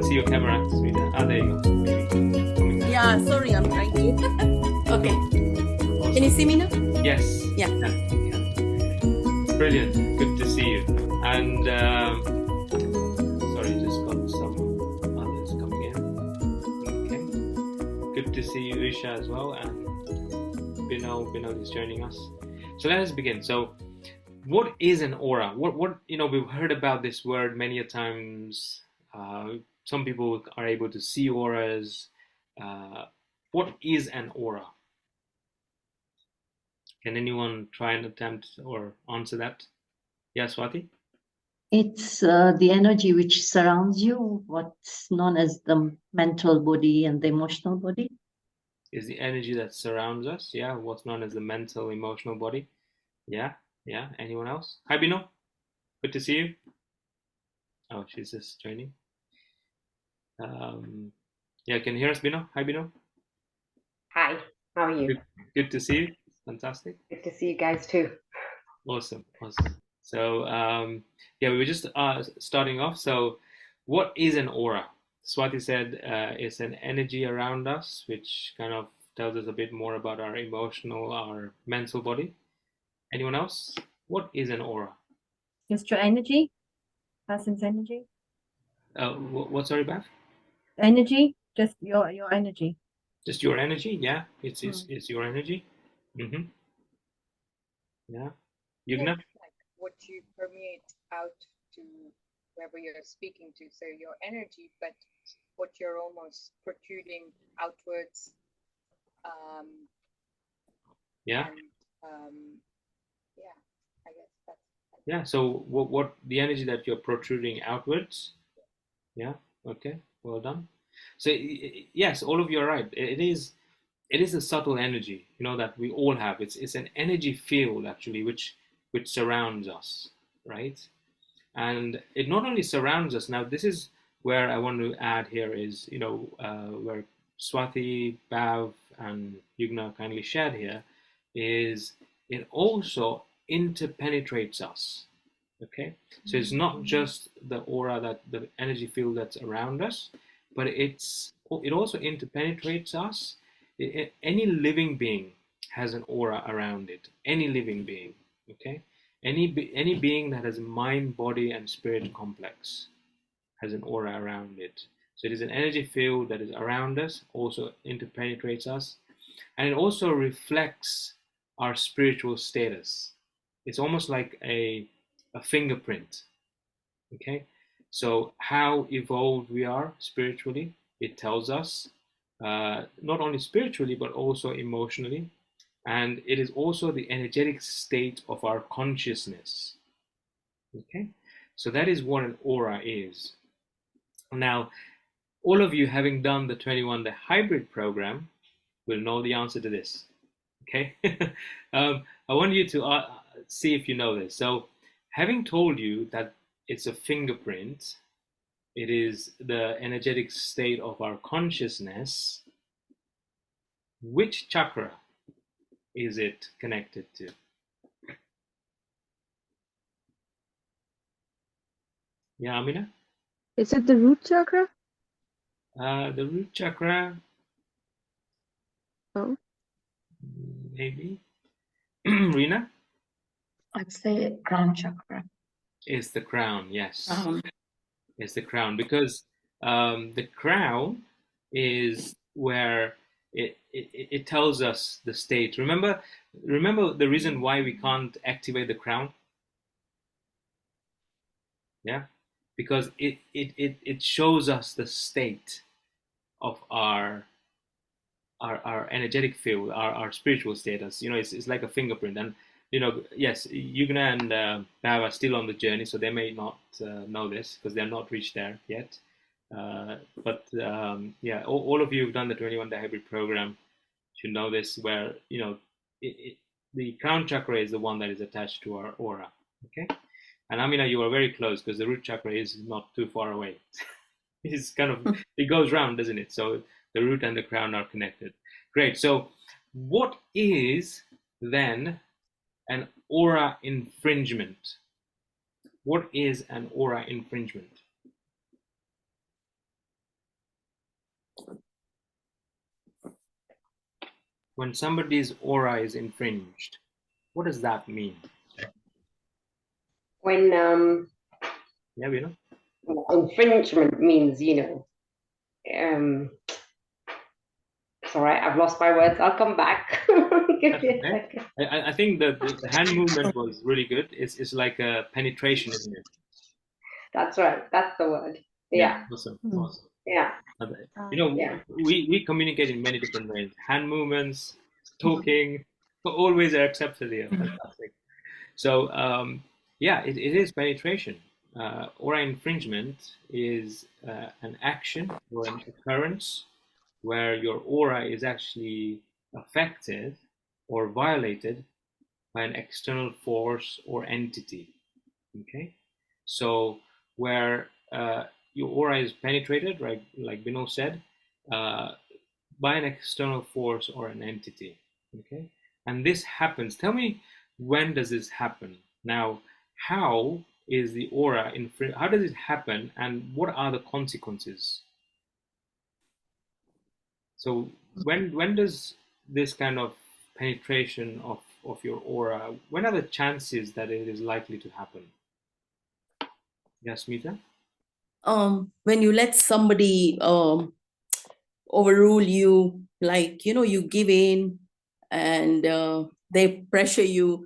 can't see your camera, Smita. Ah, there you go. Maybe coming now. Yeah, sorry, I'm trying to. Okay. Awesome. Can you see me now? Yes. Yeah. Brilliant. Good to see you. And sorry, just got some others coming in. Okay. Good to see you, Isha, as well, and Binod is joining us. So let us begin. So, what is an aura? What we've heard about this word many a times. Some people are able to see auras. What is an aura? Can anyone try and attempt or answer that? Yeah, Swati? It's the energy which surrounds you, what's known as the mental body and the emotional body. Is the energy that surrounds us, yeah, what's known as the mental, emotional body. Yeah. Anyone else? Hi, Bino. Good to see you. Oh, she's just joining. Yeah, can you hear us, Bino? Hi, Bino. Hi, how are you? Good to see you. Fantastic. Good to see you guys too. Awesome. So, yeah, we were just starting off. So, what is an aura? Swati said it's an energy around us, which kind of tells us a bit more about our emotional, our mental body. Anyone else? What is an aura? Just your energy, person's energy. What? Sorry, Beth? Energy, just your energy. Just your energy? Yeah, it's your energy. Mm-hmm. Yeah. Yugna? Like what you permeate out to whoever you're speaking to. So your energy, but what you're almost protruding outwards. Yeah. And, yeah, I guess that's. Yeah. So what the energy that you're protruding outwards? Yeah. Okay. Well done. So yes, all of you are right. It is a subtle energy, that we all have. It's an energy field actually, which surrounds us, right? And it not only surrounds us. Now, this is where I want to add here is, where Swati, Bhav, and Yugna kindly shared here, is it also interpenetrates us. Okay, so it's not just the aura, that the energy field that's around us, but it also interpenetrates us. Any living being has an aura around it. Any living being, okay? Any being that has a mind, body, and spirit complex has an aura around it. So it is an energy field that is around us, also interpenetrates us, and it also reflects our spiritual status. It's almost like a fingerprint, okay? So how evolved we are spiritually, it tells us, not only spiritually, but also emotionally. And it is also the energetic state of our consciousness. Okay, so that is what an aura is. Now, all of you having done the 21 Day Hybrid program will know the answer to this. Okay, I want you to see if you know this. So, having told you that it's a fingerprint, it is the energetic state of our consciousness. Which chakra is it connected to? Yeah, Amina? Is it the root chakra? The root chakra. Oh. Maybe. Rina? I'd say crown chakra. Is the crown, yes. It's the crown, because the crown is where it tells us the state. Remember the reason why we can't activate the crown? Yeah, because it shows us the state of our energetic field, our spiritual status. It's like a fingerprint. And yes, Yugna and Bhav are still on the journey, so they may not know this because they're not reached there yet. But yeah, all of you who've done the 21 Day Hybrid program should know this, where the crown chakra is the one that is attached to our aura. Okay, and Amina, you are very close because the root chakra is not too far away. It's kind of, it goes round, doesn't it? So the root and the crown are connected. Great. So what is then an aura infringement? What is an aura infringement? when somebody's aura is infringed, what does that mean? When Yeah, we know. infringement means, it's all right, I've lost my words. I'll come back. Give That's me a okay. second. I think that the hand movement was really good. It's like a penetration, isn't it? That's right. That's the word. Yeah, Yeah. awesome, Hmm. awesome. Yeah. You know, Yeah. we communicate in many different ways. Hand movements, talking, always are accepted here. Fantastic. So, yeah, it is penetration. Aura infringement is an action or an occurrence where your aura is actually affected or violated by an external force or entity. Okay, so where your aura is penetrated, right, like Bino said, uh, by an external force or an entity. Okay, and this happens. Tell me, when does this happen? Now, how is the aura how does it happen, and what are the consequences? So when does this kind of penetration of your aura, when are the chances that it is likely to happen? Yes, Smita? When you let somebody overrule you, like, you give in and they pressure you,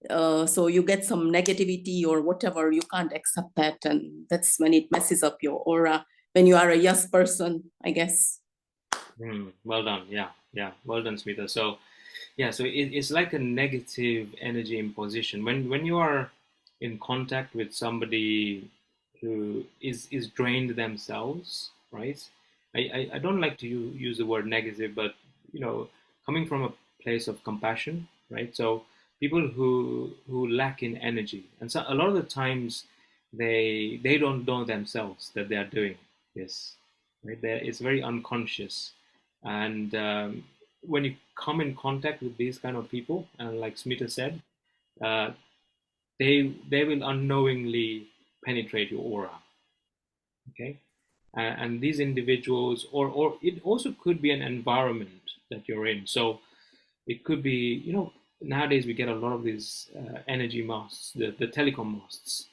so you get some negativity or whatever, you can't accept that, and that's when it messes up your aura, when you are a yes person, I guess. Well done. Yeah. Well done, Smita. So, yeah, so it's like a negative energy imposition. When you are in contact with somebody who is drained themselves, right? I don't like to use the word negative, but coming from a place of compassion, right? So people who lack in energy, and so a lot of the times they don't know themselves that they are doing this, right? It's very unconscious, and when you come in contact with these kind of people, and like Smita said, uh, they will unknowingly penetrate your aura. Okay, and these individuals, or it also could be an environment that you're in. So it could be, nowadays we get a lot of these energy masts, the telecom masts,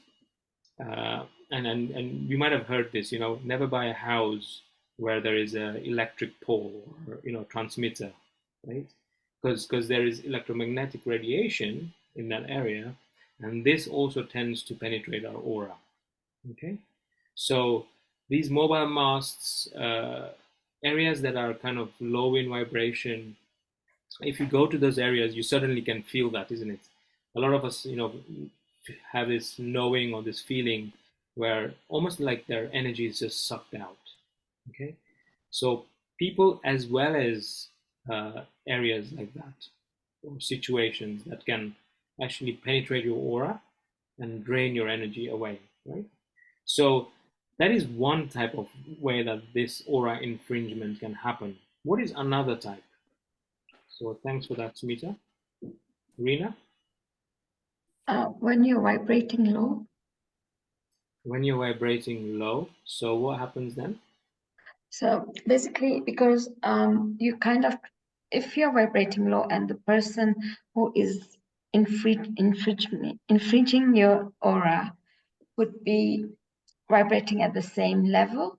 and you might have heard this. Never buy a house where there is a electric pole or transmitter, right? Because there is electromagnetic radiation in that area, and this also tends to penetrate our aura. Okay, so these mobile masts, areas that are kind of low in vibration, if you go to those areas, you certainly can feel that, isn't it? A lot of us, have this knowing or this feeling where almost like their energy is just sucked out. Okay, so people as well as areas like that, or situations that can actually penetrate your aura and drain your energy away, right? So that is one type of way that this aura infringement can happen. What is another type? So thanks for that, Smita. Rina? When you're vibrating low, When you're vibrating low, so what happens then? so basically, because you kind of, if you're vibrating low and the person who is infringing your aura would be vibrating at the same level,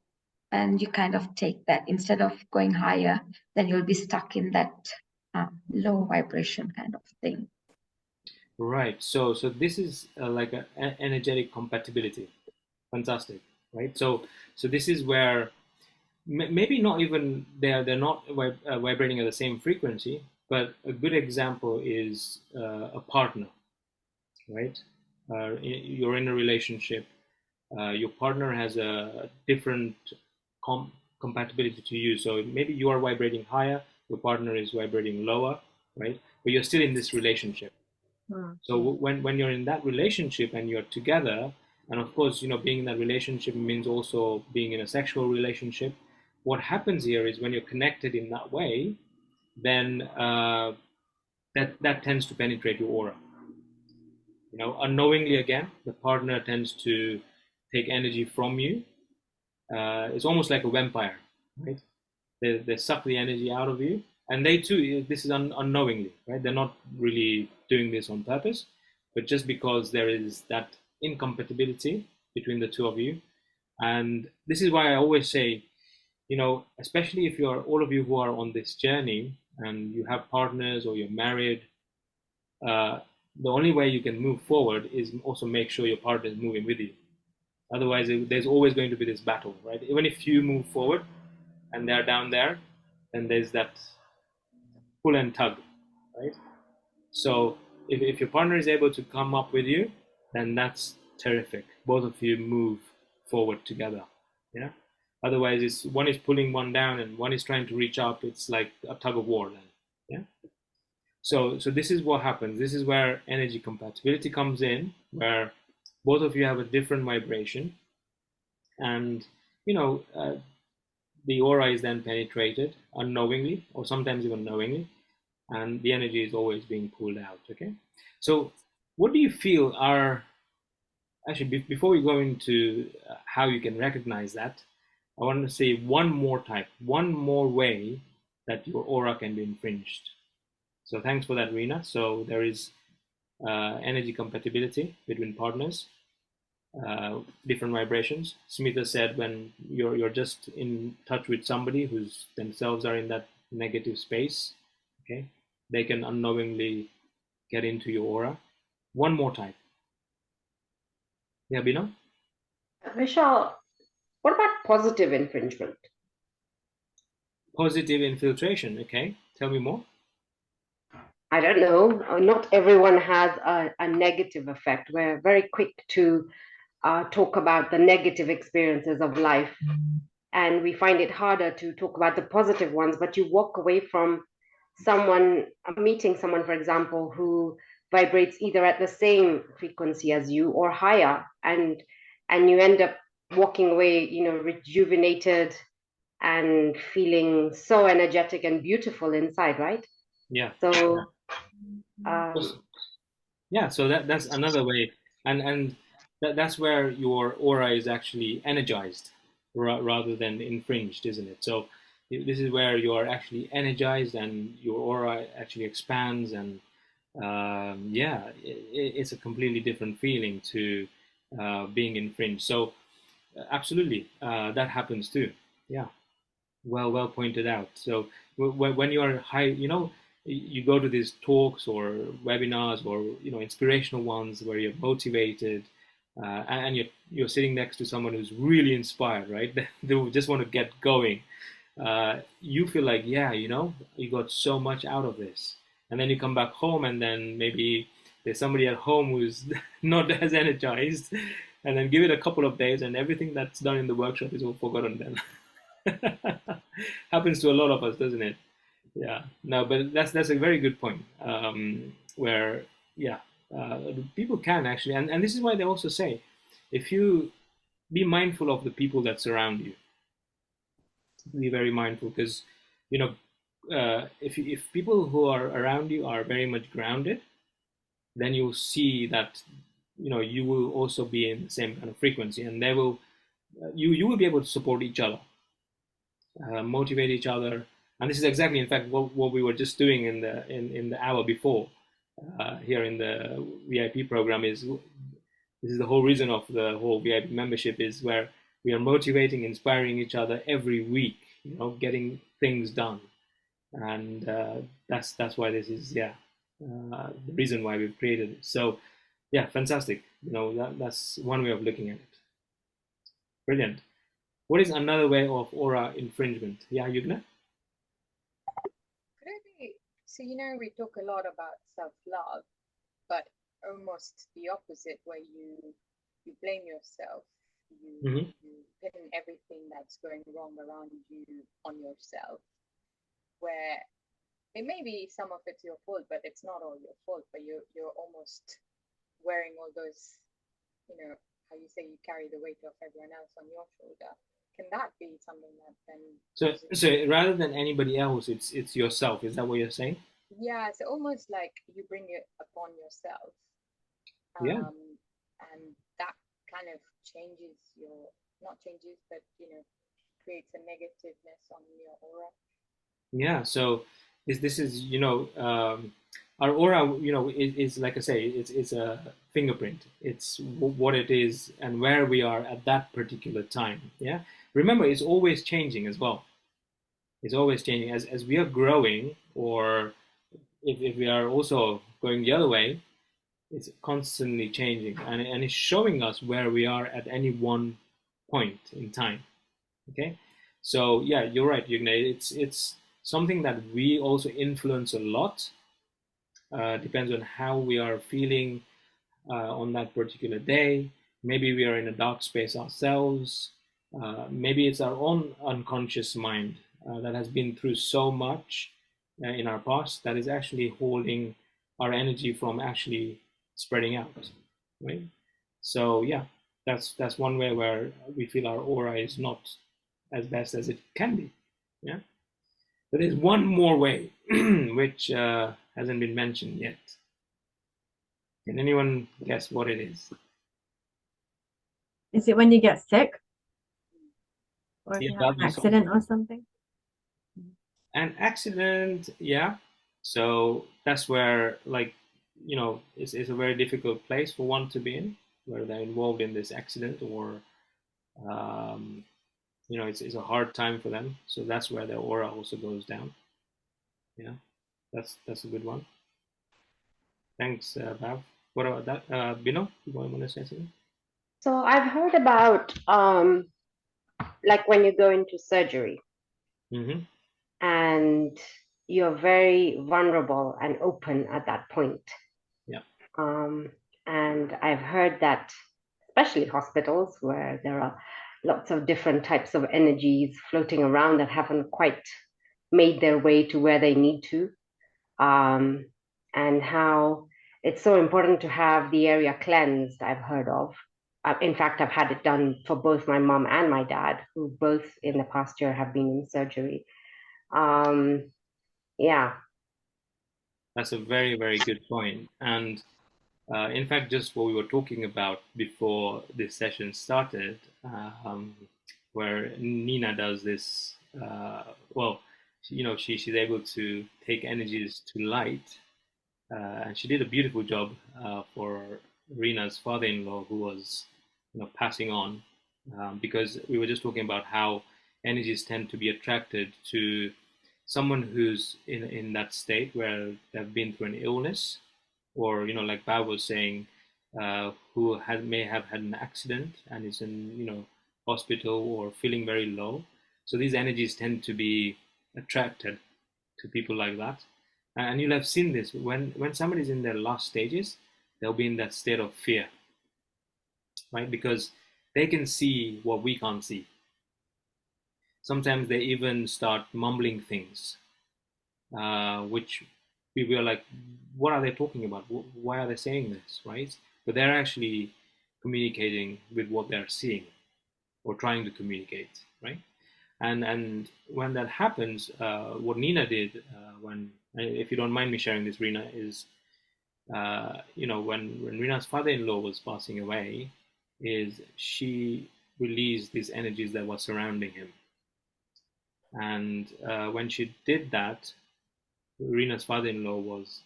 and you kind of take that instead of going higher, then you'll be stuck in that low vibration kind of thing. Right. So this is like an energetic compatibility. Fantastic. Right. So this is where maybe not even they're not vibrating at the same frequency, but a good example is a partner. Right. You're in a relationship. Your partner has a different compatibility to you. So maybe you are vibrating higher, your partner is vibrating lower, right? But you're still in this relationship. So when you're in that relationship and you're together, and of course, being in that relationship means also being in a sexual relationship. What happens here is when you're connected in that way, then that tends to penetrate your aura. Unknowingly, again, the partner tends to take energy from you. It's almost like a vampire, right? They suck the energy out of you, And they too, this is unknowingly, right? They're not really doing this on purpose, but just because there is that incompatibility between the two of you. And this is why I always say, especially if you're all of you who are on this journey and you have partners or you're married, the only way you can move forward is also make sure your partner is moving with you. Otherwise, there's always going to be this battle, right? Even if you move forward and they're down there, then there's that pull and tug, right? So if your partner is able to come up with you, then that's terrific. Both of you move forward together. Yeah. Otherwise, it's one is pulling one down and one is trying to reach up. It's like a tug of war then. Yeah. So this is what happens. This is where energy compatibility comes in, where both of you have a different vibration, and the aura is then penetrated unknowingly or sometimes even knowingly, and the energy is always being pulled out. Okay, so what do you feel are actually before we go into how you can recognize that, I want to say one more way that your aura can be infringed. So thanks for that, Rina. So there is energy compatibility between partners, different vibrations. Smita said when you're just in touch with somebody who's themselves are in that negative space, okay, they can unknowingly get into your aura. One more type. Yeah, Bino? Vishal, what about positive infringement? Positive infiltration, okay. Tell me more. I don't know. Not everyone has a negative effect. We're very quick to talk about the negative experiences of life, and we find it harder to talk about the positive ones. But you walk away from meeting someone, for example, who vibrates either at the same frequency as you or higher, and you end up walking away, rejuvenated and feeling so energetic and beautiful inside, right? Yeah. So yeah, so that's another way, and that's where your aura is actually energized rather than infringed, isn't it? So this is where you are actually energized and your aura actually expands, and yeah, it's a completely different feeling to being infringed. So absolutely, that happens too. Yeah, well pointed out. So when you are high, you go to these talks or webinars or inspirational ones where you're motivated, and you're sitting next to someone who's really inspired, right? They just want to get going. You feel like, yeah, you got so much out of this, and then you come back home, and then maybe there's somebody at home who's not as energized, and then give it a couple of days, and everything that's done in the workshop is all forgotten then. Happens to a lot of us, doesn't it? Yeah. No, but that's a very good point. Where yeah, people can actually, and this is why they also say, if you be mindful of the people that surround you, be very mindful, because if people who are around you are very much grounded, then you'll see that you will also be in the same kind of frequency, and they will you will be able to support each other, motivate each other. And this is exactly, in fact, what we were just doing in the hour before, here in the VIP program. This is the whole reason of the whole VIP membership, is where we are motivating, inspiring each other every week, getting things done. And that's why this is the reason why we've created it. So yeah, fantastic. That's one way of looking at it. Brilliant. What is another way of aura infringement? Yeah, Yugna? So, we talk a lot about self-love, but almost the opposite, where you blame yourself, you pin everything that's going wrong around you on yourself, where it may be some of it's your fault, but it's not all your fault, but you're almost wearing all those, how you say, you carry the weight of everyone else on your shoulder. Can that be something that then... So rather than anybody else, it's yourself. Is that what you're saying? Yeah, it's almost like you bring it upon yourself. Yeah. And that kind of changes but creates a negativeness on your aura. Yeah. So this is, our aura, is like I say, it's a fingerprint. It's what it is and where we are at that particular time. Yeah. Remember, it's always changing as well. It's always changing as we are growing, or if we are also going the other way. It's constantly changing, and it's showing us where we are at any one point in time. Okay, so yeah, you're right, it's something that we also influence a lot. Depends on how we are feeling on that particular day. Maybe we are in a dark space ourselves. Maybe it's our own unconscious mind that has been through so much in our past that is actually holding our energy from actually spreading out, right? So yeah, that's one way where we feel our aura is not as best as it can be. Yeah, but there's one more way which hasn't been mentioned yet. Can anyone guess what it is? Is it when you get sick? Or if Yeah, you have an that'll be accident or something? an accident. Yeah, so that's where, like, it's a very difficult place for one to be in, where they're involved in this accident, or it's a hard time for them. So that's where their aura also goes down. Yeah, that's a good one. Thanks, Bav. What about that, Bino? You want to say something? So I've heard about like when you go into surgery Mm-hmm. and you're very vulnerable and open at that point. Yeah. And I've heard that, especially hospitals where there are lots of different types of energies floating around that haven't quite made their way to where they need to, and how it's so important to have the area cleansed, I've heard of. In fact, I've had it done for both my mom and my dad, who both in the past year have been in surgery. Yeah. That's a very, very good point. And in fact, just what we were talking about before this session started, where Nina does this, well, she's able to take energies to light. And she did a beautiful job for Rena's father-in-law, who was, passing on, because we were just talking about how energies tend to be attracted to someone who's in that state where they've been through an illness, or like Bao was saying, who may have had an accident and is in hospital or feeling very low. So these energies tend to be attracted to people like that. And you'll have seen this when somebody's in their last stages, they'll be in that state of fear, right? Because they can see what we can't see. Sometimes they even start mumbling things, which we were like, what are they talking about? Why are they saying this, right? But they're actually communicating with what they're seeing or trying to communicate, right? And when that happens, what Nina did, when, if you don't mind me sharing this, Rina, is when Rina's father-in-law was passing away, is she released these energies that were surrounding him. And when she did that, Rina's father-in-law was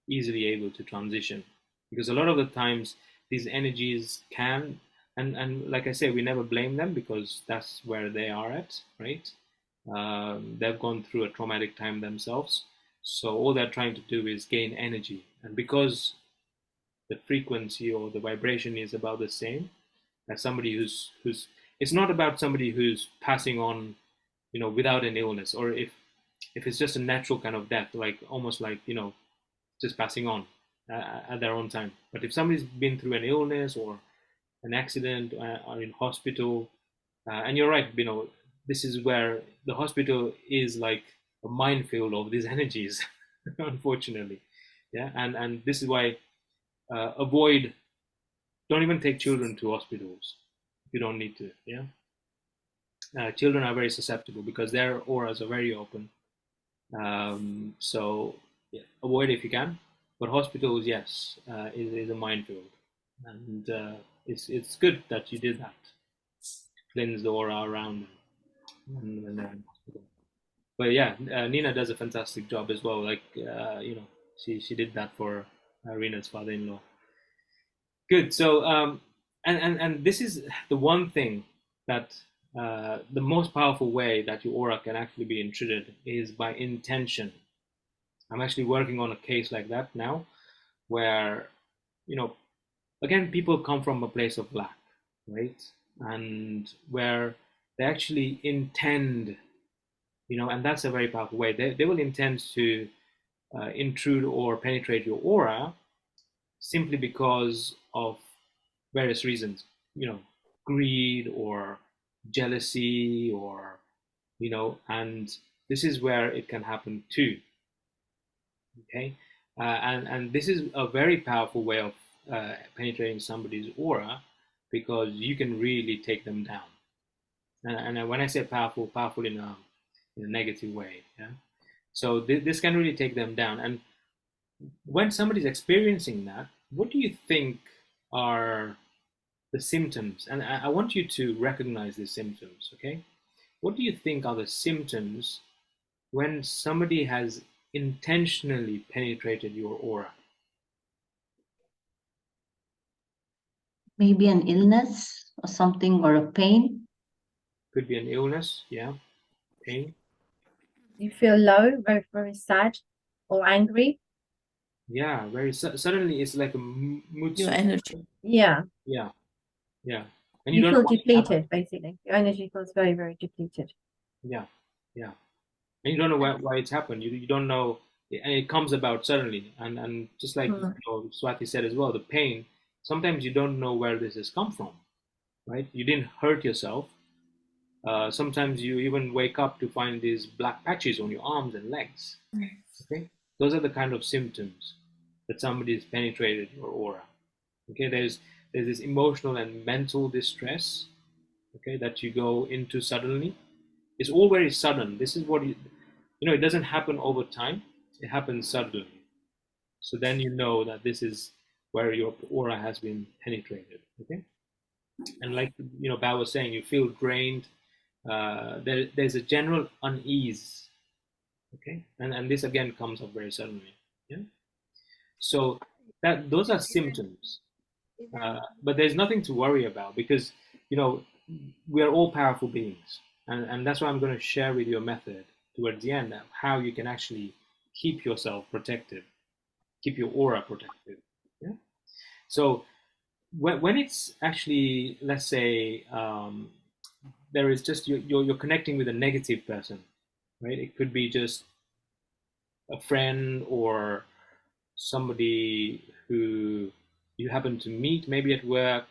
easily able to transition, because a lot of the times these energies can, and like I say, we never blame them, because that's where they are at, right? They've gone through a traumatic time themselves, so all they're trying to do is gain energy, and because the frequency or the vibration is about the same as somebody who's it's not about somebody who's passing on without an illness, or if it's just a natural kind of death, like almost like just passing on at their own time. But if somebody's been through an illness or an accident, or in hospital, and you're right, this is where the hospital is like a minefield of these energies, unfortunately. Yeah, and this is why don't even take children to hospitals. You don't need to. Yeah, children are very susceptible because their auras are very open. So yeah, avoid if you can. But hospitals, yes, is a minefield, and it's good that you did that, cleanse the aura around them when they're in hospital. But yeah, Nina does a fantastic job as well. Like she did that for Rena's father-in-law. Good. So and this is the one thing that the most powerful way that your aura can actually be intruded is by intention. I'm actually working on a case like that now, where again, people come from a place of lack, right? And where they actually intend, and that's a very powerful way. They will intend to intrude or penetrate your aura simply because of various reasons, greed or jealousy or, and this is where it can happen too. Okay. And this is a very powerful way of penetrating somebody's aura, because you can really take them down. And when I say powerful in a negative way, yeah. So this can really take them down. And when somebody's experiencing that, what do you think are the symptoms? And I want you to recognize these symptoms, okay? What do you think are the symptoms when somebody has intentionally penetrated your aura? Maybe an illness or something, or a pain. Could be an illness, yeah, pain. You feel low, very, very sad or angry. Yeah, very suddenly it's like a mood Your swing. energy. Yeah. Yeah, yeah. And You don't feel know what depleted, basically. Your energy feels very, very depleted. Yeah, yeah. And you don't know why it's happened. You don't know, and it comes about suddenly. And just like Swati said as well, the pain, sometimes you don't know where this has come from, right? You didn't hurt yourself. Sometimes you even wake up to find these black patches on your arms and legs. Okay, those are the kind of symptoms that somebody's penetrated your aura. Okay, there's this emotional and mental distress, okay, that you go into suddenly. It's all very sudden. This is what it doesn't happen over time. It happens suddenly. So then you know that this is where your aura has been penetrated. Okay, and like Bao was saying, you feel drained. There's a general unease. Okay, and this again comes up very suddenly. Yeah, so those are symptoms. But there's nothing to worry about, because we are all powerful beings, and that's why I'm going to share with you a method towards the end of how you can actually keep yourself protected, keep your aura protected. Yeah. So when it's actually, let's say, there is just you're connecting with a negative person, right? It could be just a friend or somebody who you happen to meet maybe at work,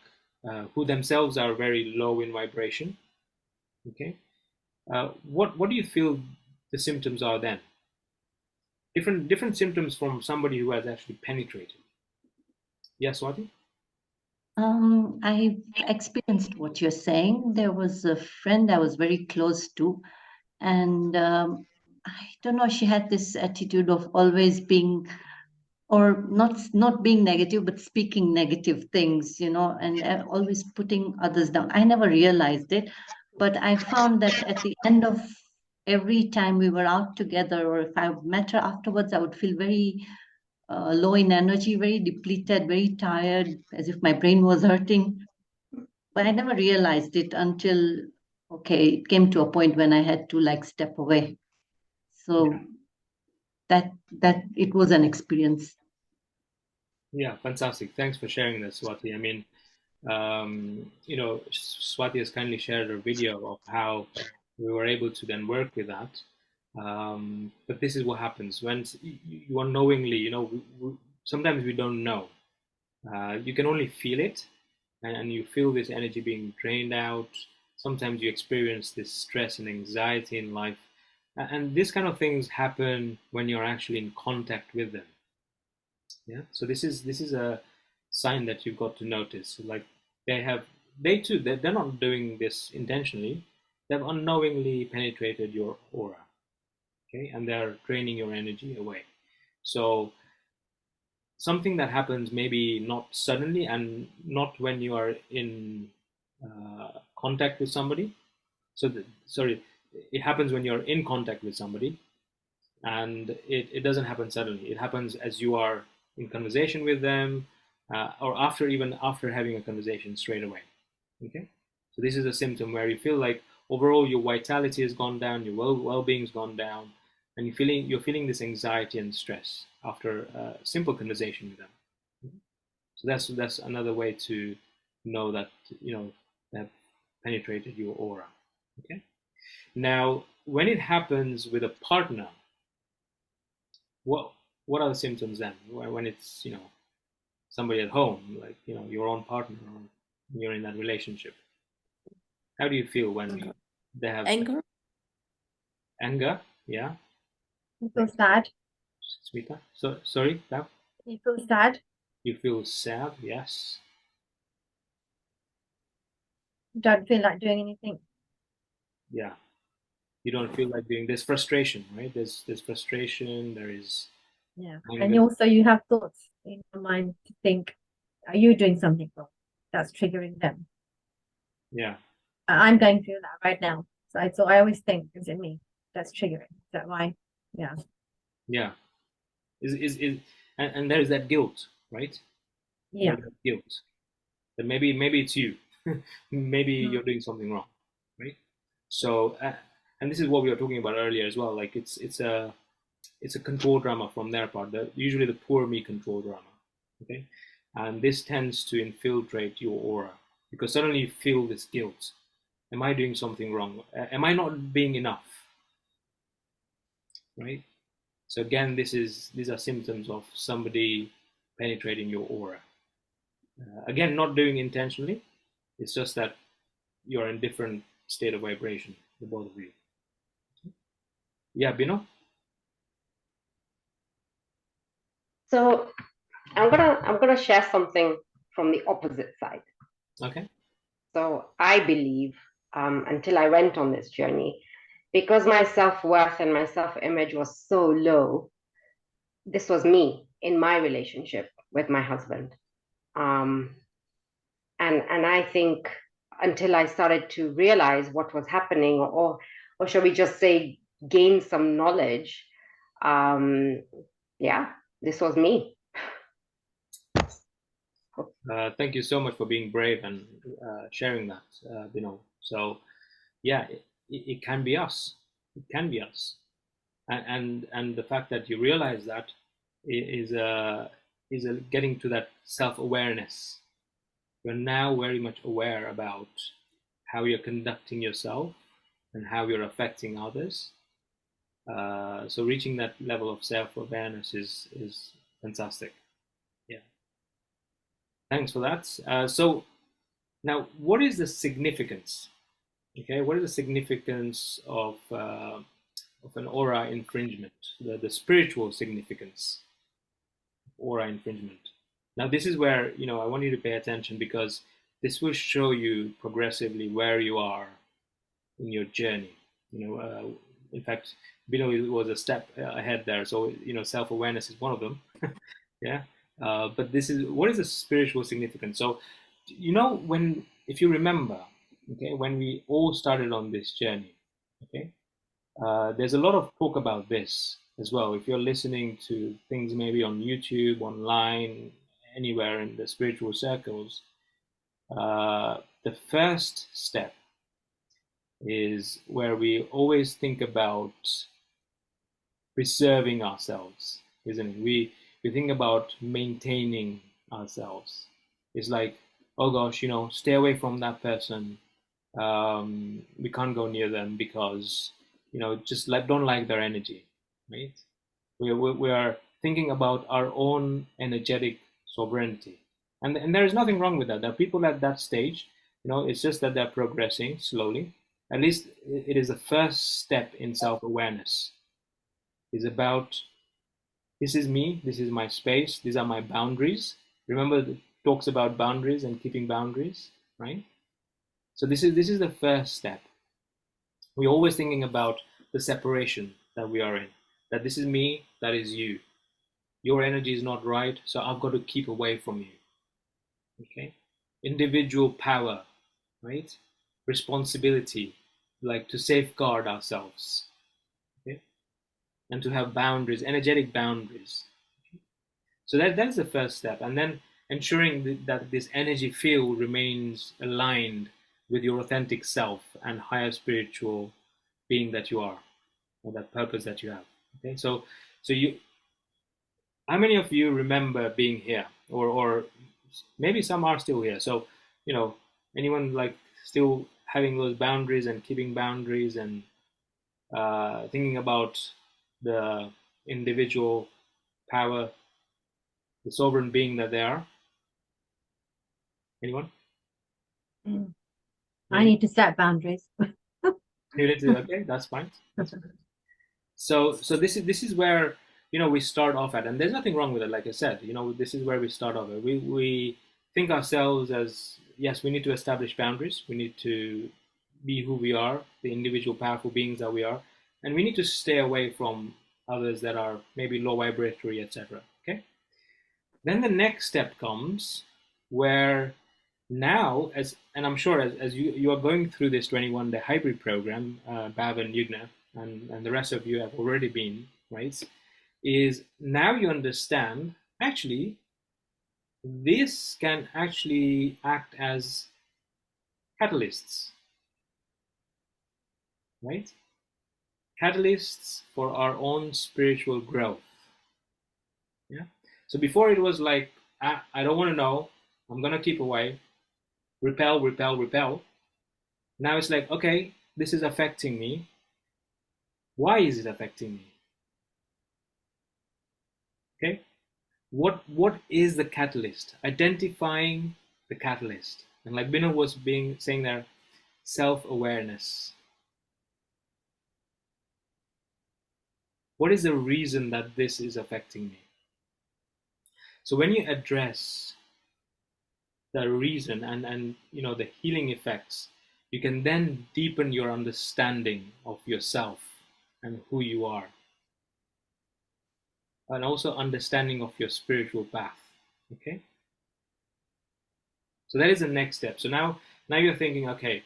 who themselves are very low in vibration. Okay, what do you feel the symptoms are then? Different symptoms from somebody who has actually penetrated. Yes, Swati? I've experienced what you're saying. There was a friend I was very close to, and I don't know, she had this attitude of always being, or not being negative, but speaking negative things, and always putting others down. I never realized it, but I found that at the end of every time we were out together, or if I met her afterwards, I would feel very low in energy, very depleted, very tired, as if my brain was hurting. But I never realized it until, it came to a point when I had to step away. So that it was an experience. Yeah, fantastic. Thanks for sharing this, Swati. I mean, Swati has kindly shared a video of how we were able to then work with that. But this is what happens when you unknowingly, sometimes we don't know. You can only feel it, and you feel this energy being drained out. Sometimes you experience this stress and anxiety in life. And these kind of things happen when you're actually in contact with them. Yeah. So this is a sign that you've got to notice. Like they're not doing this intentionally. They've unknowingly penetrated your aura. Okay, and they're draining your energy away. So something that happens maybe not suddenly and not when you are in contact with somebody. So it happens when you're in contact with somebody, and it doesn't happen suddenly. It happens as you are in conversation with them, or even after having a conversation straight away. Okay, so this is a symptom where you feel like overall your vitality has gone down, your well-being's gone down, and you're feeling this anxiety and stress after a simple conversation with them. So that's another way to know that they've penetrated your aura. Okay. Now, when it happens with a partner, what are the symptoms then? When it's somebody at home, like your own partner, or you're in that relationship, how do you feel when they have Anger. Anger, yeah. You feel sad. Smita, so sorry, Tav? You feel sad. You feel sad, yes. You don't feel like doing anything. Yeah. You don't feel like doing. There's frustration, right? There's frustration. There is. Yeah. anger. And also you have thoughts in your mind to think, are you doing something wrong? That's triggering them. Yeah. I'm going through that right now. So I always think, is it me that's triggering? Is that why? Yeah. Yeah. And there's that guilt, right? Yeah. There's that guilt. That maybe it's you. Maybe you're doing something wrong, right? So, and this is what we were talking about earlier as well. Like it's a control drama from their part. Usually the poor me control drama. Okay, and this tends to infiltrate your aura because suddenly you feel this guilt. Am I doing something wrong? Am I not being enough? Right. So again, these are symptoms of somebody penetrating your aura. Again, not doing intentionally. It's just that you're in different state of vibration, the both of you. Yeah, Bino? So I'm gonna share something from the opposite side. Okay. So I believe, until I went on this journey, because my self-worth and my self-image was so low, this was me in my relationship with my husband. And I think until I started to realize what was happening, or shall we just say gain some knowledge, yeah, this was me. Thank you so much for being brave and sharing that, Bino. So, yeah, it can be us. It can be us, and the fact that you realize that is getting to that self-awareness. You're now very much aware about how you're conducting yourself and how you're affecting others. So reaching that level of self-awareness is fantastic. Yeah. Thanks for that. So now, what is the significance? Okay, what is the significance of an aura infringement? The spiritual significance of aura infringement. Now, this is where I want you to pay attention because this will show you progressively where you are in your journey. In fact, Bino was a step ahead there. So self-awareness is one of them. Yeah. But what is the spiritual significance? So, if you remember, okay, when we all started on this journey, okay, there's a lot of talk about this as well. If you're listening to things maybe on YouTube, online, anywhere in the spiritual circles, the first step is where we always think about preserving ourselves, isn't it? We think about maintaining ourselves. It's like, oh gosh, stay away from that person. We can't go near them because, just don't like their energy, right? We are thinking about our own energetic sovereignty. And there is nothing wrong with that. There are people at that stage, it's just that they're progressing slowly. At least it is the first step in self-awareness. It's about, this is me, this is my space, these are my boundaries. Remember, it talks about boundaries and keeping boundaries, right? So this is the first step. We're always thinking about the separation that we are in, that this is me, that is you. Your energy is not right, so I've got to keep away from you. Okay? Individual power, right? Responsibility. like to safeguard ourselves, okay, and to have boundaries, energetic boundaries. So that's the first step, and then ensuring that this energy field remains aligned with your authentic self and higher spiritual being that you are, or that purpose that you have. Okay, so you, how many of you remember being here, or maybe some are still here? So, you know, anyone like still having those boundaries and keeping boundaries and thinking about the individual power, the sovereign being that they are? Anyone? I need to set boundaries. You need to, okay, that's fine. So this is where, you know, we start off at, and there's nothing wrong with it. Like I said, you know, this is where we start off at. We think ourselves as, yes, we need to establish boundaries. We need to be who we are, the individual powerful beings that we are, and we need to stay away from others that are maybe low vibratory, etc. Okay. Then the next step comes where now, and I'm sure as you are going through this 21-day hybrid program, Bhav and Yugna, and the rest of you have already been, right, is now you understand, actually, this can actually act as catalysts, right? Catalysts for our own spiritual growth. Yeah. So before it was like, I don't want to know, I'm going to keep away, repel, repel, repel. Now it's like, okay, this is affecting me. Why is it affecting me? Okay. What is the catalyst? Identifying the catalyst. And like Bino was saying there, self-awareness. What is the reason that this is affecting me? So when you address the reason and you know the healing effects, you can then deepen your understanding of yourself and who you are, and also understanding of your spiritual path. Okay, so that is the next step. So now you're thinking, okay,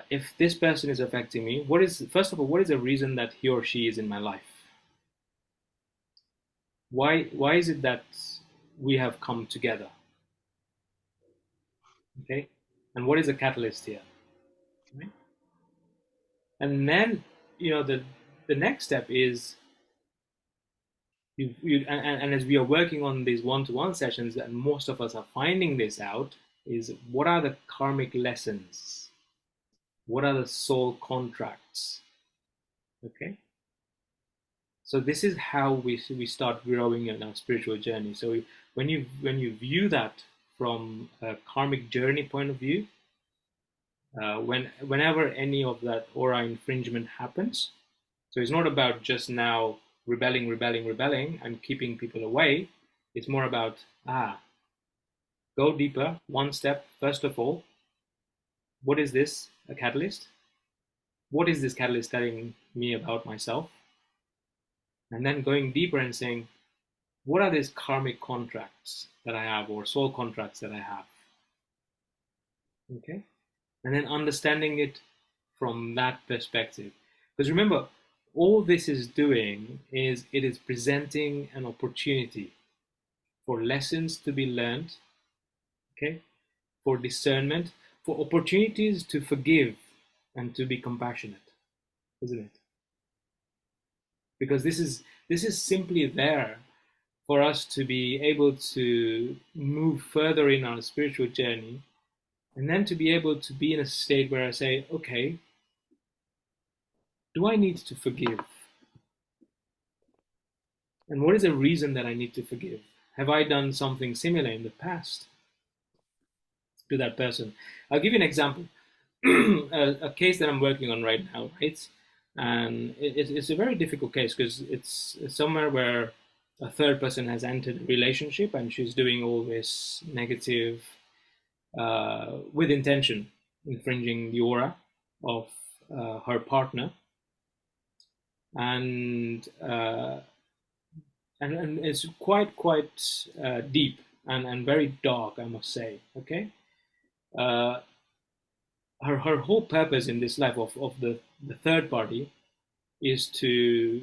if this person is affecting me, first of all, what is the reason that he or she is in my life? Why is it that we have come together? Okay, and what is the catalyst here? Right? And then, you know, the next step is and as we are working on these one-to-one sessions, and most of us are finding this out, is what are the karmic lessons? What are the soul contracts? Okay, so this is how we start growing in our spiritual journey. So when you view that from a karmic journey point of view, whenever any of that aura infringement happens, so it's not about just now rebelling and keeping people away. It's more about go deeper, one step. First of all, what is this? A catalyst? What is this catalyst telling me about myself? And then going deeper and saying, what are these karmic contracts that I have, or soul contracts that I have? Okay, and then understanding it from that perspective. Because remember, all this is doing is it is presenting an opportunity for lessons to be learned, okay, for discernment, for opportunities to forgive and to be compassionate, isn't it? Because this is simply there for us to be able to move further in our spiritual journey, and then to be able to be in a state where I say, okay, do I need to forgive? And what is the reason that I need to forgive? Have I done something similar in the past to that person? I'll give you an example. A case that I'm working on right now, right? And it's a very difficult case because it's somewhere where a third person has entered a relationship and she's doing all this negative with intention, infringing the aura of her partner. And it's quite deep and very dark, I must say. Okay, her whole purpose in this life of the third party is to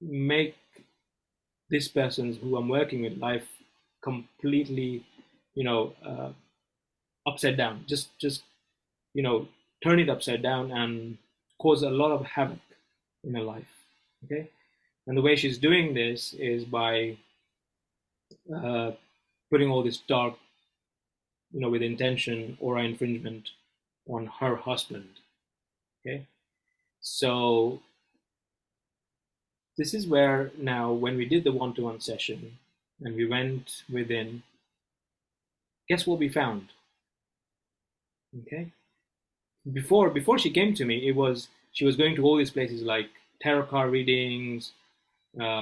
make this person's who I'm working with life completely, upside down. Just turn it upside down and cause a lot of havoc in her life. Okay, and the way she's doing this is by putting all this dark, with intention, aura infringement on her husband. Okay, so this is where now, when we did the one-to-one session and we went within, guess what we found? Okay, before she came to me, she was going to all these places like tarot card readings,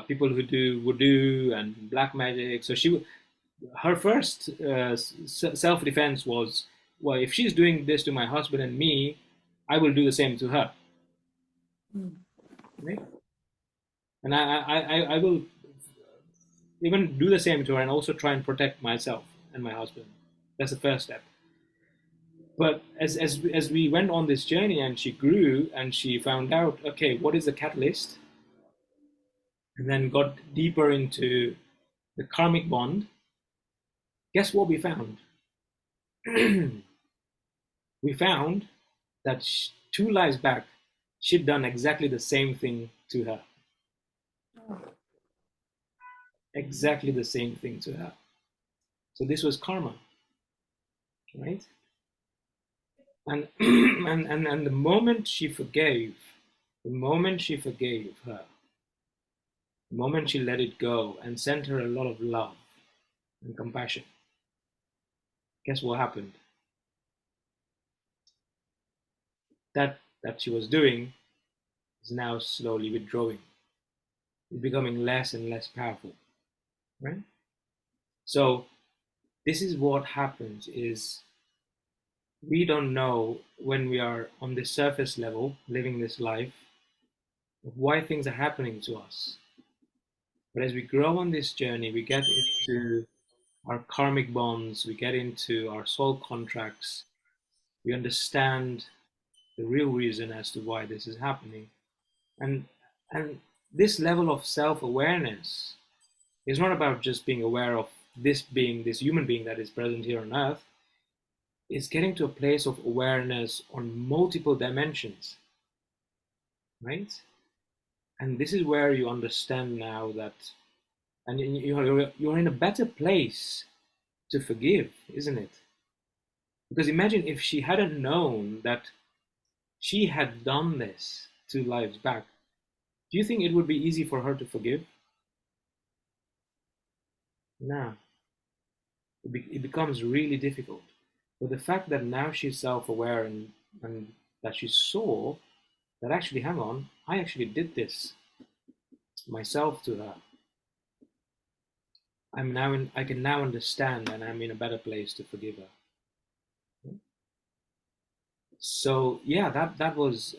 people who do voodoo and black magic. So her first self-defense was, well, if she's doing this to my husband and me, I will do the same to her. Right? And I will even do the same to her and also try and protect myself and my husband. That's the first step. But as we went on this journey and she grew and she found out, okay, what is the catalyst? And then got deeper into the karmic bond, guess what we found? We found that 2 lives back, she'd done exactly the same thing to her. Exactly the same thing to her. So this was karma, right? And and the moment she forgave her, the moment she let it go and sent her a lot of love and compassion, guess what happened? That she was doing is now slowly withdrawing. It's becoming less and less powerful, right? So this is what happens is we don't know when we are on the surface level, living this life, why things are happening to us. But as we grow on this journey, we get into our karmic bonds, we get into our soul contracts, we understand the real reason as to why this is happening. And this level of self-awareness is not about just being aware of this human being that is present here on earth. It's getting to a place of awareness on multiple dimensions, right? And this is where you understand now that, and you're in a better place to forgive, isn't it? Because imagine if she hadn't known that she had done this 2 lives back, do you think it would be easy for her to forgive? No. It becomes really difficult. But the fact that now she's self-aware and that she saw that actually, hang on, I actually did this myself to her. I can now understand, and I'm in a better place to forgive her. So yeah, that was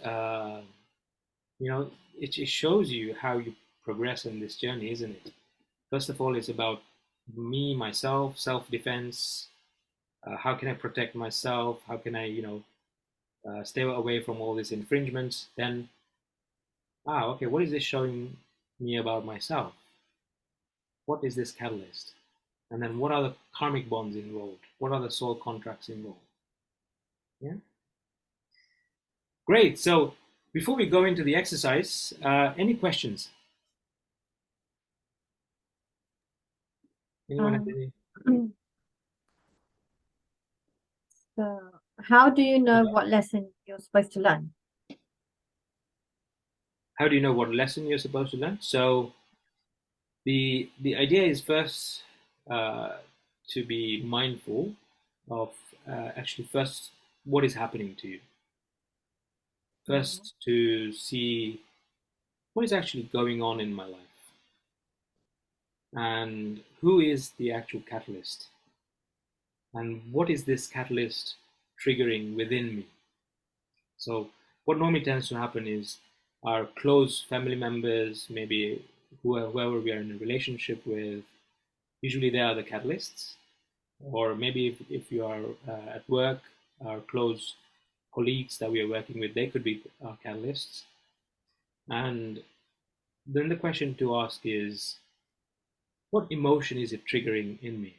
it shows you how you progress in this journey, isn't it? First of all, it's about me, myself, self-defense. How can I protect myself? How can I, stay away from all these infringements? Then, okay, what is this showing me about myself? What is this catalyst? And then what are the karmic bonds involved? What are the soul contracts involved? Yeah. Great. So before we go into the exercise, any questions? Anyone have any? So how do you know what lesson you're supposed to learn? How do you know what lesson you're supposed to learn? So the idea is first to be mindful of actually first what is happening to you. First to see what is actually going on in my life and who is the actual catalyst and what is this catalyst triggering within me. So what normally tends to happen is our close family members, maybe whoever we are in a relationship with, usually they are the catalysts. Or maybe if you are at work, our close colleagues that we are working with, they could be catalysts. And then the question to ask is, what emotion is it triggering in me?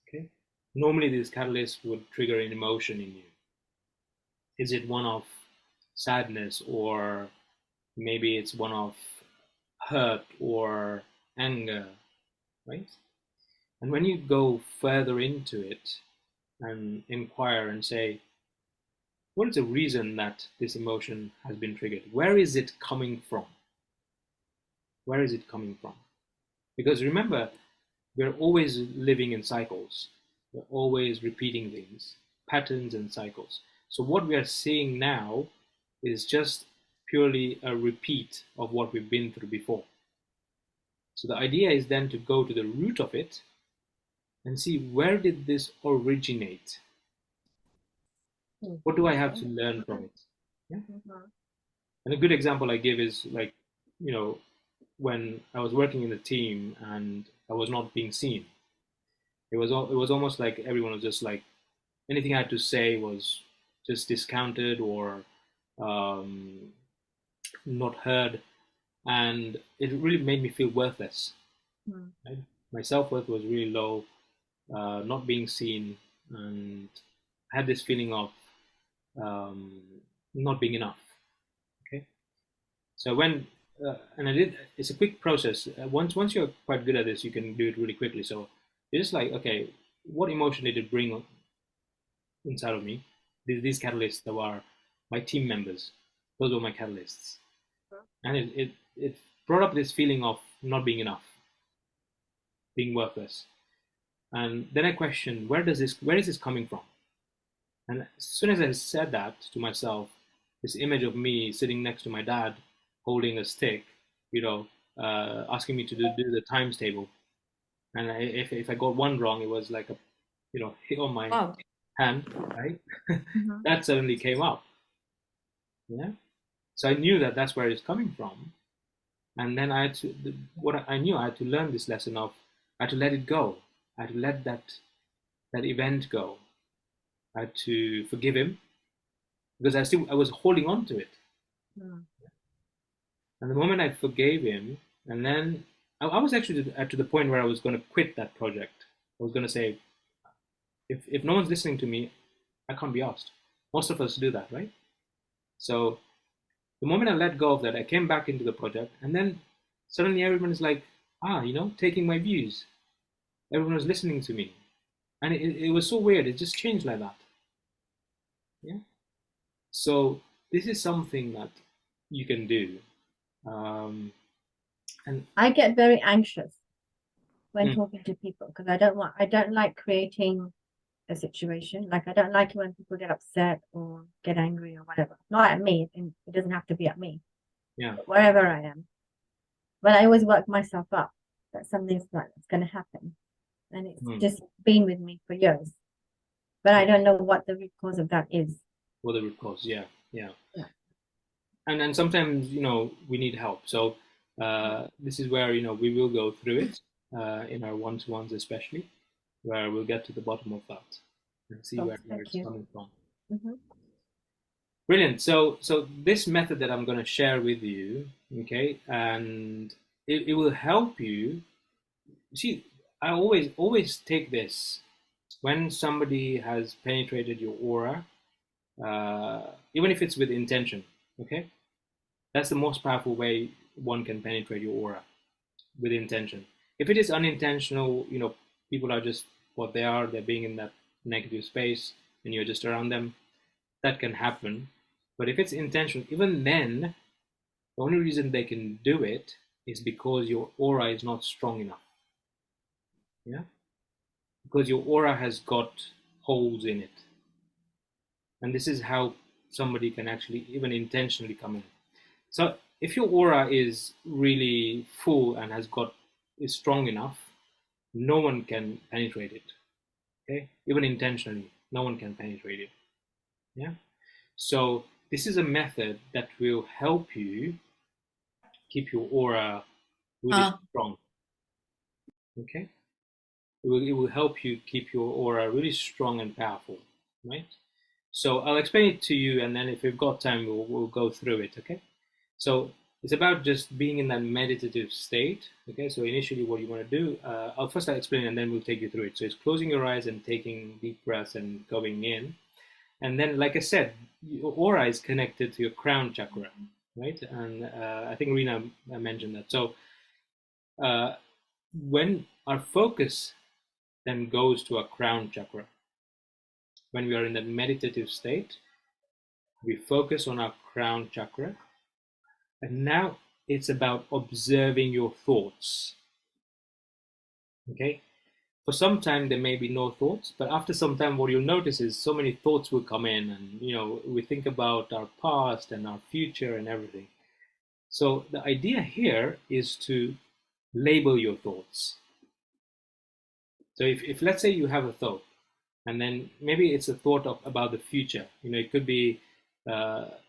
Okay. Normally, these catalysts would trigger an emotion in you. Is it one of sadness, or maybe it's one of hurt or anger, right? And when you go further into it and inquire and say, what is the reason that this emotion has been triggered? Where is it coming from? Where is it coming from? Because remember, we're always living in cycles. We're always repeating things, patterns and cycles. So what we are seeing now is just purely a repeat of what we've been through before. So the idea is then to go to the root of it and see, where did this originate? What do I have to learn from it? Yeah? And a good example I give is, like, you know, when I was working in the team and I was not being seen. It was almost like everyone was just like, anything I had to say was just discounted or not heard, and it really made me feel worthless. Right? My self-worth was really low, not being seen, and I had this feeling of not being enough. Okay, so when and I did. It's a quick process. Once you're quite good at this, you can do it really quickly. So it's like, okay, what emotion did it bring inside of me? These catalysts that were my team members. Those were my catalysts, and it brought up this feeling of not being enough, being worthless. And then I questioned, where is this coming from? And as soon as I said that to myself, this image of me sitting next to my dad holding a stick, you know, asking me to do the times table. And if I got one wrong, it was like a, you know, hit on my hand, right? That suddenly came up. Yeah. So I knew that that's where it's coming from. And then I had to, I knew I had to learn this lesson of, I had to let it go. I had to let that event go. I had to forgive him, because I was holding on to it. And the moment I forgave him, and then I was actually to the point where I was going to quit that project. I was going to say, if no one's listening to me, I can't be asked. Most of us do that, right? So the moment I let go of that, I came back into the project, and then suddenly everyone is like, you know, taking my views. Everyone was listening to me. And it was so weird. It just changed like that. Yeah. So this is something that you can do. And I get very anxious when talking to people, because I don't like creating a situation. Like, I don't like it when people get upset or get angry or whatever. Not at me, and it doesn't have to be at me. Yeah. But wherever I am. But I always work myself up that something's like it's going to happen, and it's just been with me for years. But I don't know what the root cause of that is. What the root cause? Yeah. And sometimes, you know, we need help. So this is where, you know, we will go through it in our one-to-ones, especially, where we'll get to the bottom of that and see where it's coming from. Brilliant. So this method that I'm going to share with you, okay, and it will help you. See, I always take this when somebody has penetrated your aura, even if it's with intention, okay? That's the most powerful way one can penetrate your aura, with intention. If it is unintentional, you know, people are just what they are, they're being in that negative space and you're just around them, that can happen. But if it's intentional, even then, the only reason they can do it is because your aura is not strong enough. Yeah? Because your aura has got holes in it. And this is how somebody can actually even intentionally come in. So if your aura is really full and is strong enough, no one can penetrate it. Okay? Even intentionally, no one can penetrate it. Yeah? So this is a method that will help you keep your aura really strong. Okay? It will help you keep your aura really strong and powerful, right? So I'll explain it to you, and then if we've got time, we'll go through it, okay? So it's about just being in that meditative state, okay? So initially what you want to do, I'll explain and then we'll take you through it. So it's closing your eyes and taking deep breaths and going in. And then, like I said, your aura is connected to your crown chakra, right? And I think Rina mentioned that. So when our focus then goes to our crown chakra, when we are in that meditative state, we focus on our crown chakra. And now it's about observing your thoughts. Okay? For some time, there may be no thoughts, but after some time, what you'll notice is so many thoughts will come in, and we think about our past and our future and everything. So the idea here is to label your thoughts. So if let's say you have a thought, and then maybe it's a thought about the future. It could be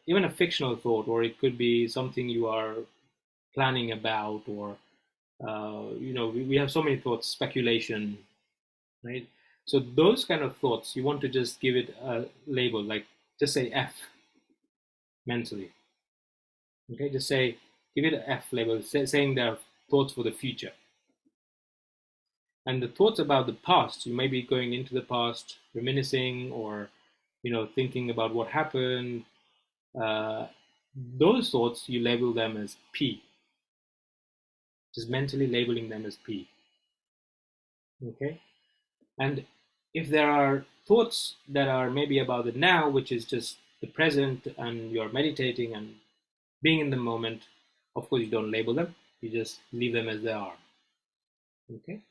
even a fictional thought, or it could be something you are planning about, or we have so many thoughts, speculation, right? So those kind of thoughts, you want to just give it a label, like just say F mentally. Okay, just give it an F label, saying there are thoughts for the future. And the thoughts about the past, you may be going into the past, reminiscing, or thinking about what happened. Those thoughts, you label them as P. Just mentally labeling them as P. Okay? And if there are thoughts that are maybe about the now, which is just the present, and you're meditating and being in the moment, of course you don't label them, you just leave them as they are. Okay?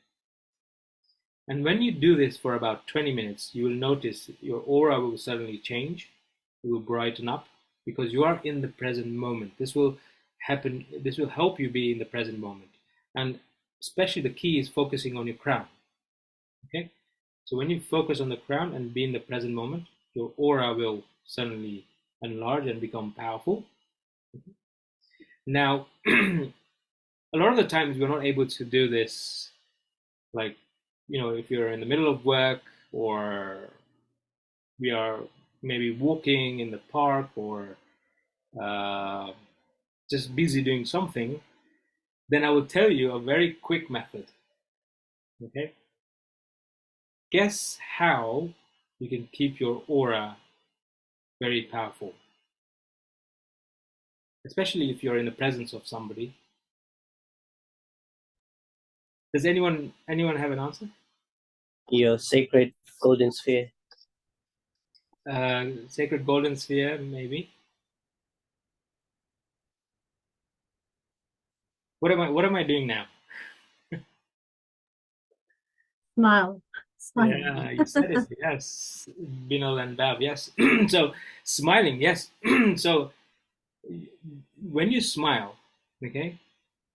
And when you do this for about 20 minutes, you will notice your aura will suddenly change. It will brighten up because you are in the present moment. This will happen. This will help you be in the present moment. And especially the key is focusing on your crown. Okay? So when you focus on the crown and be in the present moment, your aura will suddenly enlarge and become powerful. Okay? Now, a lot of the times we're not able to do this, like, if you're in the middle of work, or we are maybe walking in the park, or just busy doing something, then I will tell you a very quick method. Okay? Guess how you can keep your aura very powerful, especially if you're in the presence of somebody. Does anyone have an answer? Your sacred golden sphere. Sacred golden sphere, maybe. What am I doing now? Smile. Yeah, you said it. Yes, Binal and Bav. Yes. So smiling. Yes. So when you smile, okay,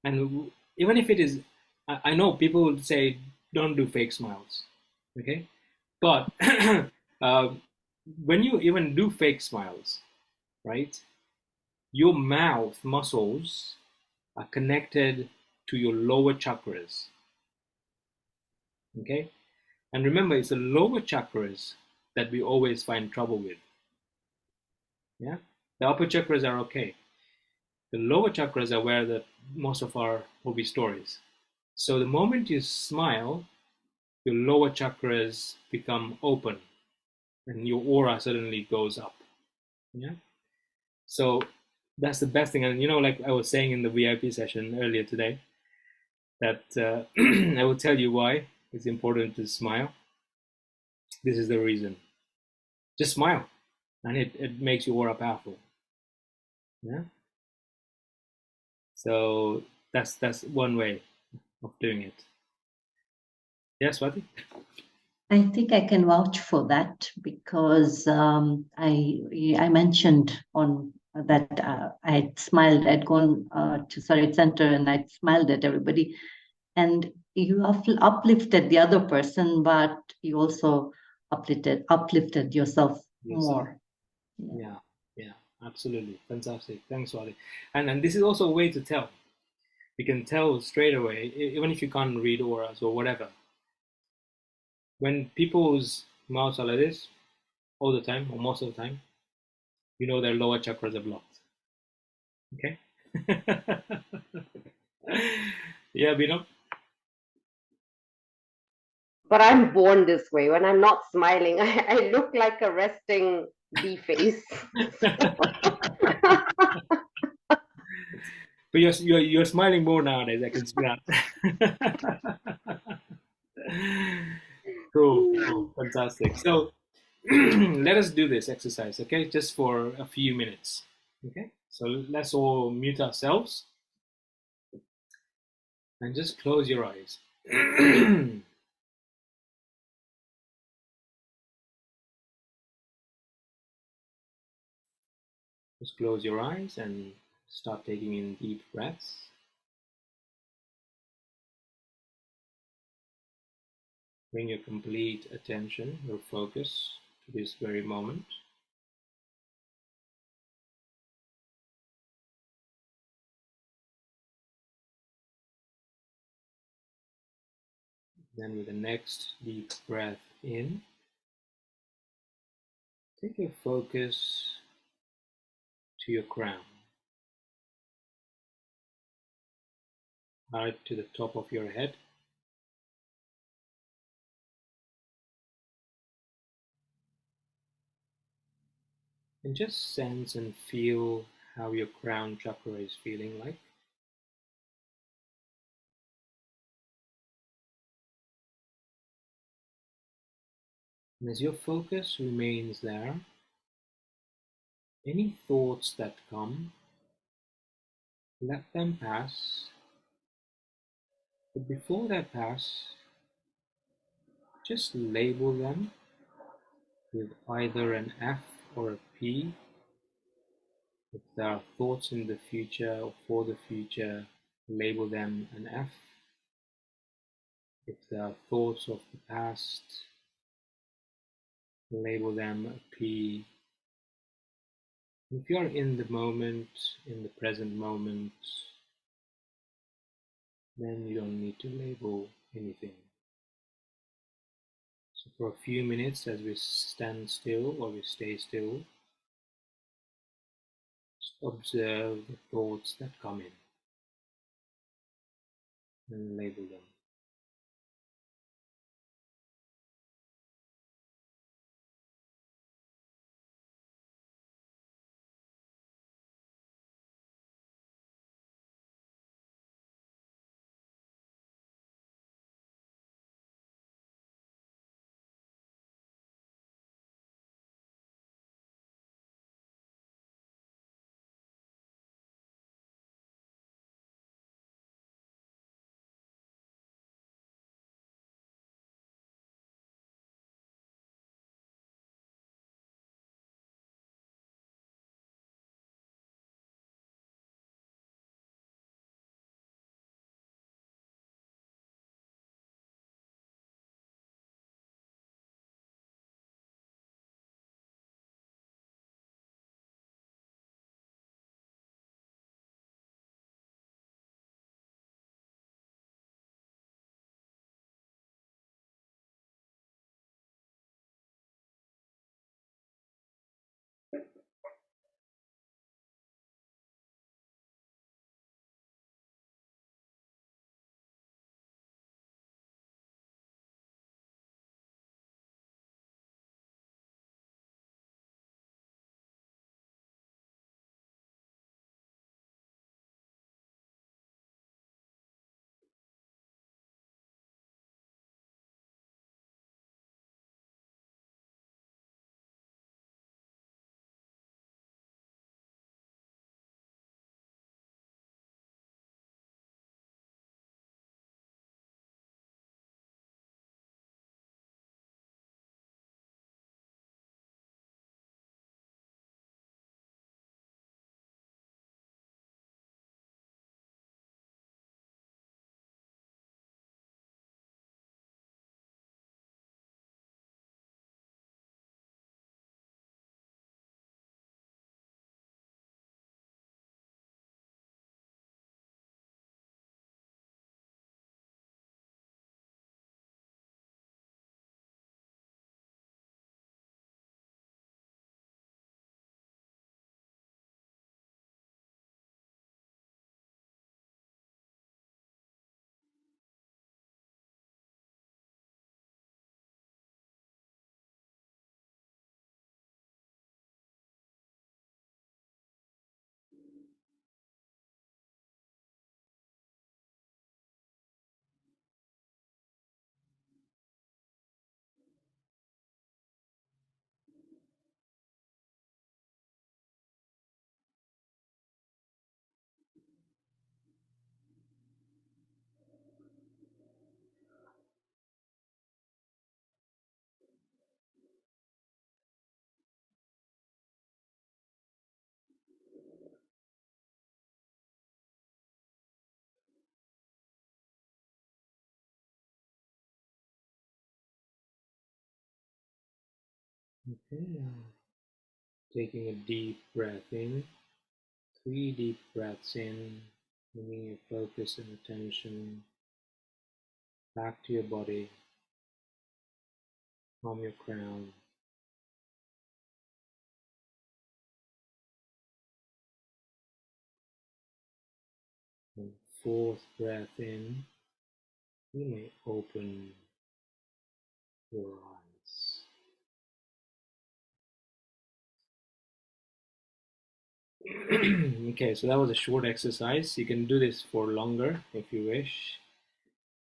and even if it is, I know people would say don't do fake smiles, okay, but when you even do fake smiles, right, your mouth muscles are connected to your lower chakras, okay, and remember it's the lower chakras that we always find trouble with. Yeah, the upper chakras are okay. The lower chakras are where most of our hobby stories. So the moment you smile, your lower chakras become open and your aura suddenly goes up. Yeah. So that's the best thing. And like I was saying in the VIP session earlier today, that I will tell you why it's important to smile. This is the reason. Just smile, and it makes your aura powerful. Yeah. So that's one way of doing it. Yes, Swati? I think I can vouch for that because I mentioned on that I had smiled. I'd gone to Surrey Center and I'd smiled at everybody, and you uplifted the other person, but you also uplifted yourself more. Yeah, absolutely, fantastic. Thanks, Swati. And this is also a way to tell. You can tell straight away, even if you can't read auras or whatever. When people's mouths are like this, all the time or most of the time, you know their lower chakras are blocked. Okay. Yeah, Bino. But I'm born this way. When I'm not smiling, I look like a resting bee face. But you're smiling more nowadays. I can see that. Cool. Fantastic. So let us do this exercise, okay? Just for a few minutes. Okay. So let's all mute ourselves and just close your eyes. Just close your eyes and start taking in deep breaths. Bring your complete attention, your focus to this very moment. Then with the next deep breath in, take your focus to your crown, right to the top of your head. And just sense and feel how your crown chakra is feeling like. And as your focus remains there, any thoughts that come, let them pass. But before they pass, just label them with either an F or a P. If there are thoughts in the future or for the future, label them an F. If there are thoughts of the past, label them a P. If you're in the moment, in the present moment, then you don't need to label anything. So for a few minutes, as we stand still or we stay still, just observe the thoughts that come in and label them. Okay. Taking a deep breath in. 3 deep breaths in, bringing your focus and attention back to your body, from your crown. And 4th breath in, you may open your eyes. Okay, so that was a short exercise. You can do this for longer if you wish.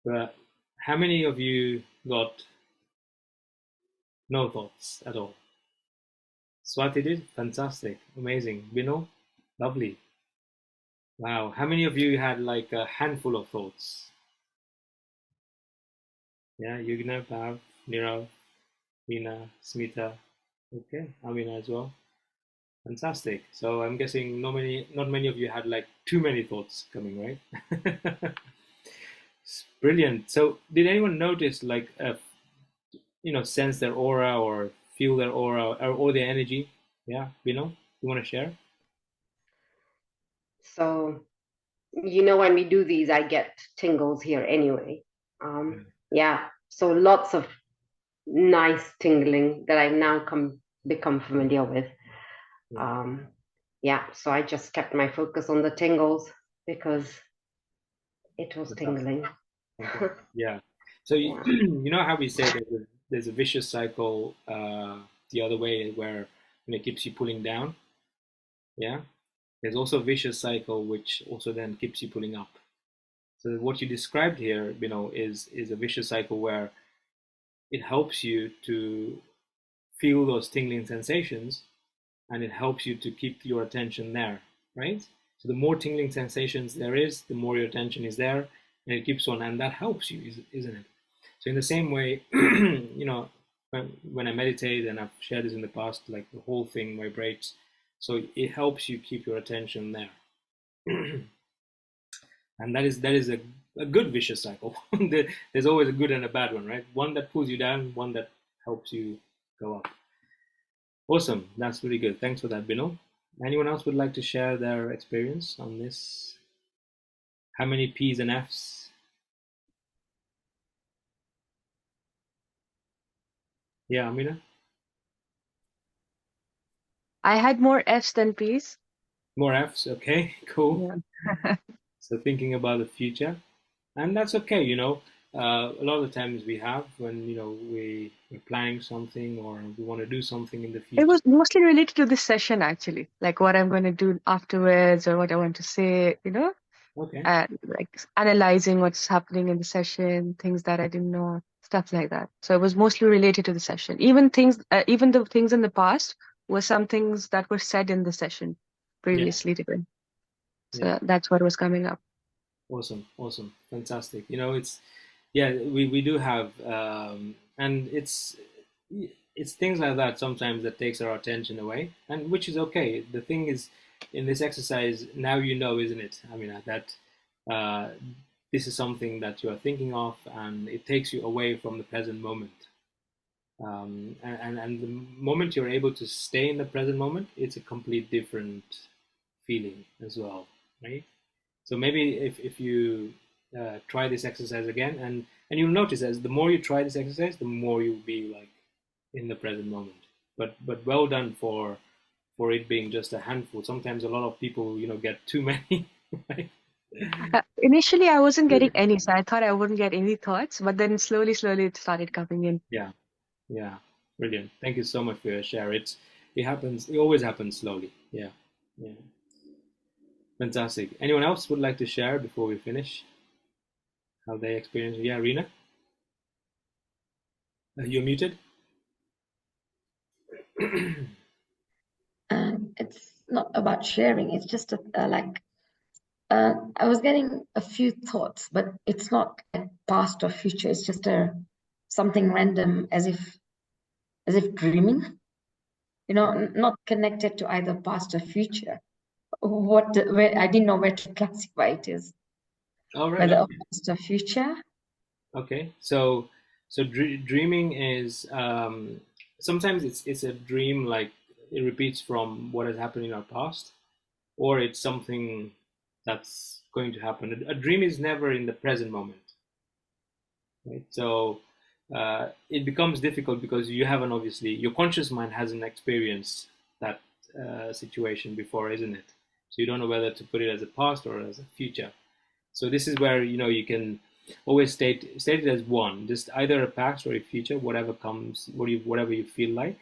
But how many of you got no thoughts at all? Swati did? Fantastic. Amazing. Bino? Lovely. Wow. How many of you had like a handful of thoughts? Yeah, Yugna, Pav, Nirav, Meena, Smita. Okay, Amina as well. Fantastic. So I'm guessing not many of you had like too many thoughts coming, right? Brilliant. So did anyone notice like sense their aura or feel their aura or their energy? Yeah, Bino, you want to share? So, when we do these, I get tingles here anyway. Yeah, so lots of nice tingling that I've now become familiar with. Yeah, so I just kept my focus on the tingles because it was tingling. Yeah. So you know how we say there's a vicious cycle the other way where it keeps you pulling down. Yeah. There's also a vicious cycle which also then keeps you pulling up. So what you described here, is a vicious cycle where it helps you to feel those tingling sensations, and it helps you to keep your attention there, right? So the more tingling sensations there is, the more your attention is there, and it keeps on, and that helps you, isn't it? So in the same way, when I meditate, and I've shared this in the past, like the whole thing vibrates, so it helps you keep your attention there. And that is a good vicious cycle. There's always a good and a bad one, right? One that pulls you down, one that helps you go up. Awesome. That's really good. Thanks for that, Bino. Anyone else would like to share their experience on this? How many P's and F's? Yeah, Amina? I had more F's than P's. More F's. Okay, cool. Yeah. So thinking about the future. And that's okay, a lot of the times we have when, we're planning something or we want to do something in the future. It was mostly related to this session, actually, like what I'm going to do afterwards or what I want to say, Okay. And like analyzing what's happening in the session, things that I didn't know, stuff like that. So it was mostly related to the session. Even the things in the past were some things that were said in the session previously today. So that's what was coming up. Awesome. Fantastic. We do have, and it's things like that sometimes that takes our attention away, and which is okay. The thing is, in this exercise, now isn't it? I mean, that this is something that you are thinking of, and it takes you away from the present moment. And the moment you're able to stay in the present moment, it's a complete different feeling as well, right? So maybe if you try this exercise again, and you'll notice as the more you try this exercise, the more you'll be like in the present moment. But well done for it being just a handful. Sometimes a lot of people, get too many. Right? Initially, I wasn't getting any, so I thought I wouldn't get any thoughts, but then slowly it started coming in. Yeah, brilliant. Thank you so much for your share. It happens. It always happens slowly. Yeah. Fantastic. Anyone else would like to share before we finish how they experience? Yeah, Rina, you're muted. It's not about sharing. It's just I was getting a few thoughts, but it's not like past or future. It's just something random, as if dreaming. Not connected to either past or future. Where I didn't know where to classify it is. All right. Whether past or future. Okay, so dreaming is sometimes it's a dream, like it repeats from what has happened in our past, or it's something that's going to happen. A dream is never in the present moment, right? So it becomes difficult because you haven't, obviously, your conscious mind hasn't experienced that situation before, isn't it? So you don't know whether to put it as a past or as a future. So this is where, you know, you can always state it as one, just either a past or a future, whatever comes, whatever you feel like,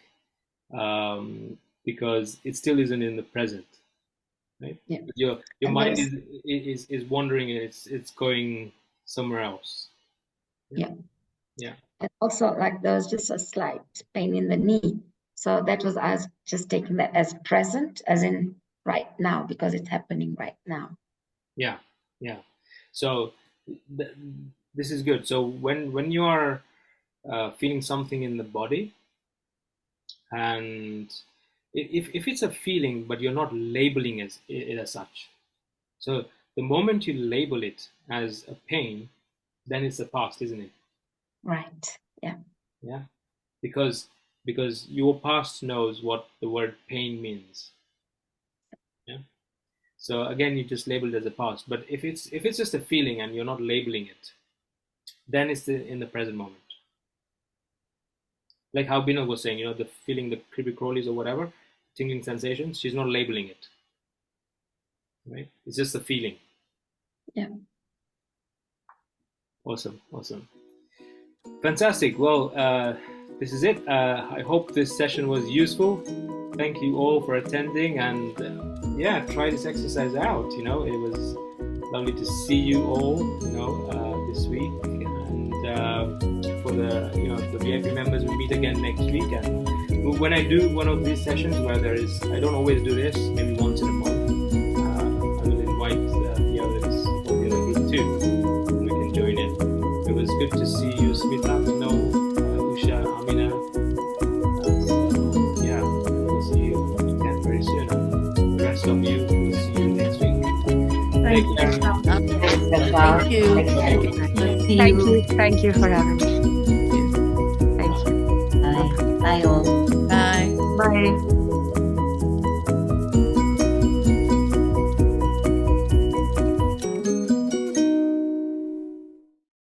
because it still isn't in the present, right? Yeah. Your And mind there's- is wandering, and it's going somewhere else. Yeah. Yeah. And also, like, there was just a slight pain in the knee. So that was us just taking that as present, as in right now, because it's happening right now. Yeah. Yeah. So this is good. So when you are feeling something in the body, and if it's a feeling, but you're not labeling it as such. So the moment you label it as a pain, then it's a past, isn't it? Right. Yeah. Yeah. Because your past knows what the word pain means. Yeah. So again, you just label it as a past. But if it's just a feeling and you're not labeling it, then it's in the present moment. Like how Bina was saying, you know, the feeling, the creepy crawlies or whatever, tingling sensations, she's not labeling it. Right? It's just a feeling. Yeah. Awesome. Fantastic. Well, this is it. I hope this session was useful. Thank you all for attending, and yeah, try this exercise out. You know, it was lovely to see you all, you know, this week, and for the VIP members, we meet again next week. And when I do one of these sessions where I don't always do this, maybe once in a month, I will invite the others from the other group too, and we can join in. It was good to see you, Smita, Usha, Amina. Yeah, we'll see you again very soon. The rest of you, we'll see you next week. Take care. Thank you. Thank you for having me. Thank you. Bye. Bye all. Bye. Bye.